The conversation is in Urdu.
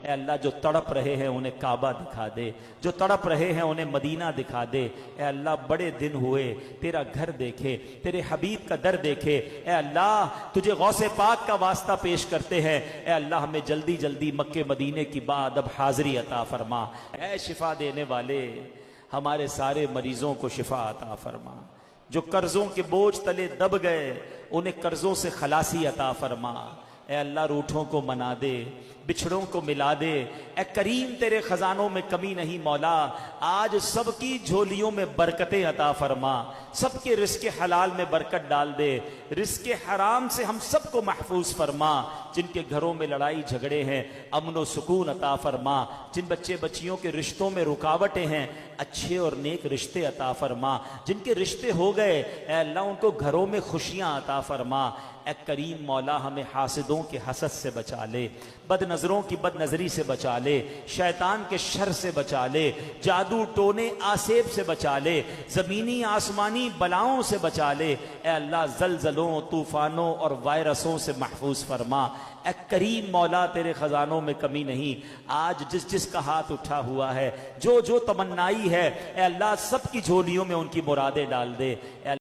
اے اللہ جو تڑپ رہے ہیں انہیں کعبہ دکھا دے، جو تڑپ رہے ہیں انہیں مدینہ دکھا دے۔ اے اللہ بڑے دن ہوئے تیرا گھر دیکھے، تیرے حبیب کا در دیکھے۔ اے اللہ تجھے غوث پاک کا واسطہ پیش کرتے ہیں، اے اللہ ہمیں جلدی جلدی مکے مدینے کی بعد اب حاضری عطا فرما۔ اے شفا دینے والے ہمارے سارے مریضوں کو شفا عطا فرما، جو قرضوں کے بوجھ تلے دب گئے انہیں قرضوں سے خلاصی عطا فرما۔ اے اللہ روٹھوں کو منا دے، بچھڑوں کو ملا دے۔ اے کریم تیرے خزانوں میں کمی نہیں مولا، آج سب کی جھولیوں میں برکتیں عطا فرما، سب کے رزق حلال میں برکت ڈال دے، رزق حرام سے ہم سب کو محفوظ فرما۔ جن کے گھروں میں لڑائی جھگڑے ہیں امن و سکون عطا فرما، جن بچے بچیوں کے رشتوں میں رکاوٹیں ہیں اچھے اور نیک رشتے عطا فرما، جن کے رشتے ہو گئے اے اللہ ان کو گھروں میں خوشیاں عطا فرما۔ اے کریم مولا ہمیں حاسدوں کے حسد سے بچا لے، بد نظروں کی بد نظری سے بچا لے، شیطان کے شر سے بچا لے، جادو ٹونے آسیب سے بچا لے، زمینی آسمانی بلاؤں سے بچا لے۔ اے اللہ زلزلوں طوفانوں اور وائرسوں سے محفوظ فرما۔ اے کریم مولا تیرے خزانوں میں کمی نہیں، آج جس جس کا ہاتھ اٹھا ہوا ہے جو جو تمنائی ہے اے اللہ سب کی جھولیوں میں ان کی مرادیں ڈال دے۔ اے